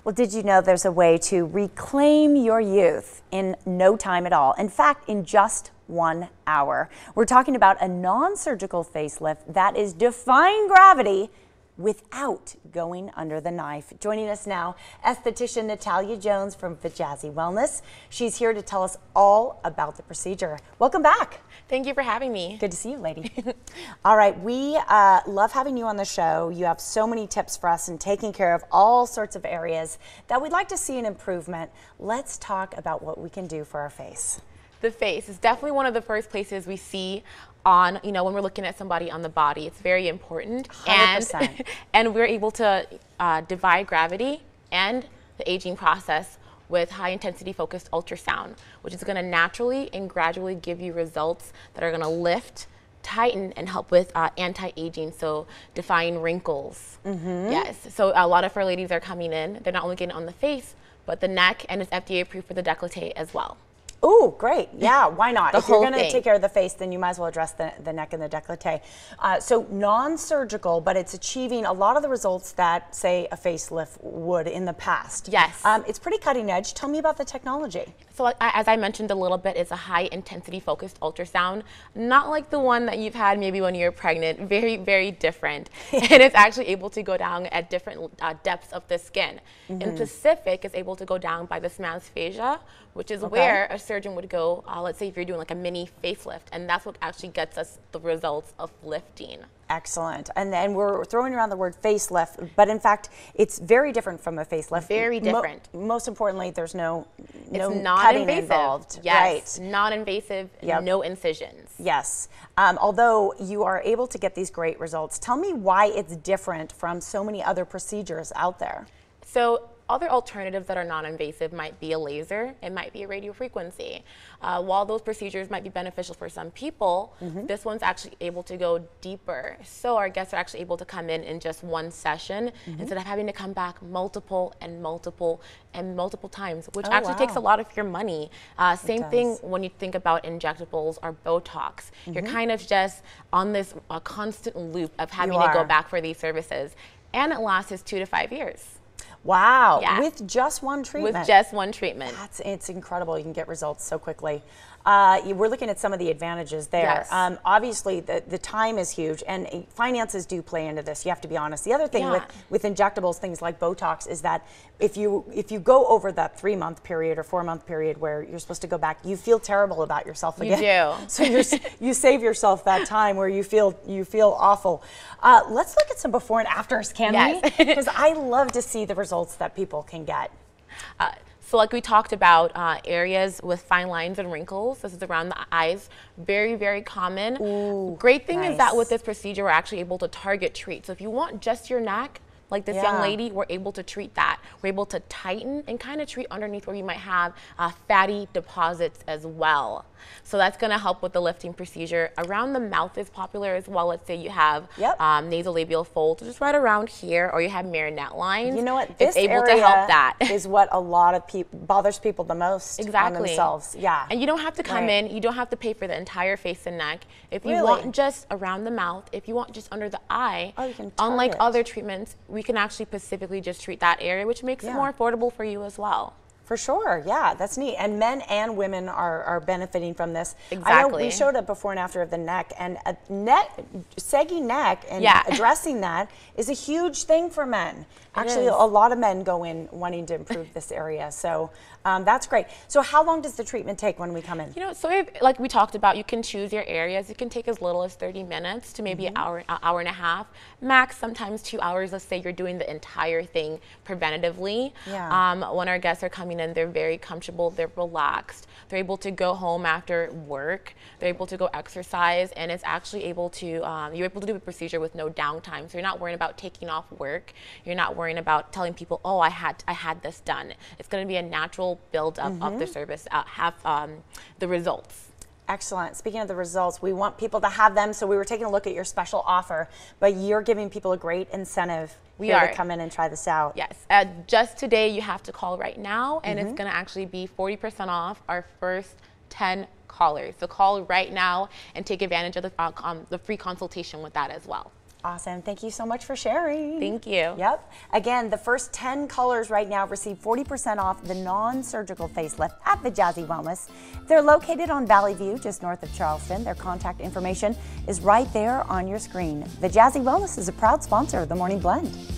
Well, did you know there's a way to reclaim your youth in no time at all? In fact, in just 1 hour. We're talking about a non-surgical facelift that is defying gravity without going under the knife. Joining us now, esthetician Natalia Jones from Vjazzy Wellness. She's here to tell us all about the procedure. Welcome back. Thank you for having me. Good to see you, lady. All right, we love having you on the show. You have so many tips for us in taking care of all sorts of areas that we'd like to see an improvement. Let's talk about what we can do for our face. The face is definitely one of the first places we see on, when we're looking at somebody on the body. It's very important. 100%. And we're able to defy gravity and the aging process with high intensity focused ultrasound, which is going to naturally and gradually give you results that are going to lift, tighten, and help with anti-aging, so defying wrinkles. Yes, so a lot of our ladies are coming in. They're not only getting on the face, but the neck, and it's FDA approved for the décolleté as well. Oh, great. Yeah, why not? If you're going to thing. take care of the face, then you might as well address the neck and the décolleté. So non-surgical, but it's achieving a lot of the results that, say, a facelift would in the past. Yes. It's pretty cutting edge. Tell me about the technology. So as I mentioned a little bit, it's a high intensity focused ultrasound, not like the one that you've had maybe when you're pregnant, very, very different. And it's actually able to go down at different depths of the skin. In specific, it's able to go down by the symphysis fascia, which is where a surgeon would go, let's say if you're doing like a mini facelift, and that's what actually gets us the results of lifting. Excellent. And then we're throwing around the word facelift, but in fact, it's very different from a facelift. Very different. Most importantly, there's no non-invasive. cutting involved. Yes, Right. Non-invasive, no incisions. Yes. Although you are able to get these great results, tell me why it's different from so many other procedures out there. So other alternatives that are non-invasive might be a laser, it might be a radiofrequency. While those procedures might be beneficial for some people, this one's actually able to go deeper. So our guests are actually able to come in just one session instead of having to come back multiple and multiple times, which actually takes a lot of your money. Same thing when you think about injectables or Botox. You're kind of just on this constant loop of having to go back for these services. And it lasts 2 to 5 years. Wow, Yeah. With just one treatment. With just one treatment. It's incredible. You can get results so quickly. We're looking at some of the advantages there. Yes. Obviously, the time is huge, and finances do play into this. You have to be honest. The other thing with injectables, things like Botox, is that if you go over that 3-month period or 4-month period where you're supposed to go back, you feel terrible about yourself again. You do. So you save yourself that time where you feel awful. Let's look at some before and afters, can we? Because I love to see the results that people can get. So like we talked about, areas with fine lines and wrinkles, this is around the eyes, very, very common. Ooh, Great thing is that with this procedure, we're actually able to target treat. So if you want just your neck, like this young lady, we're able to treat that. We're able to tighten and kind of treat underneath where you might have fatty deposits as well. So that's going to help with the lifting procedure. Around the mouth is popular as well. Let's say you have nasolabial folds just right around here, or you have marionette lines. You know what? It's able to help that. Is what a lot of people bothers people the most on themselves. Yeah. And you don't have to come in. You don't have to pay for the entire face and neck. If you want just around the mouth, if you want just under the eye, you can unlike target. other treatments, we can actually specifically just treat that area, which makes it more affordable for you as well. For sure, yeah, that's neat. And men and women are benefiting from this. Exactly. I know we showed a before and after of the neck, and a saggy neck and addressing that is a huge thing for men. Actually, a lot of men go in wanting to improve this area, so that's great. So how long does the treatment take when we come in? So like we talked about, you can choose your areas. It can take as little as 30 minutes to maybe an hour and a half, max sometimes 2 hours. Let's say you're doing the entire thing preventatively. When our guests are coming in, they're very comfortable, they're relaxed, they're able to go home after work, they're able to go exercise, and it's actually able to, you're able to do a procedure with no downtime. So you're not worrying about taking off work, you're not worrying about telling people, oh, I had this done. It's going to be a natural build up of the service, have the results. Excellent. Speaking of the results, we want people to have them. So we were taking a look at your special offer, but you're giving people a great incentive to come in and try this out. Yes. Just today, you have to call right now, and it's going to actually be 40% off our first 10 callers. So call right now and take advantage of the free consultation with that as well. Awesome. Thank you so much for sharing. Thank you. Yep. Again, the first 10 callers right now receive 40% off the non-surgical facelift at Vjazzy Wellness. They're located on Valley View, just north of Charleston. Their contact information is right there on your screen. Vjazzy Wellness is a proud sponsor of the Morning Blend.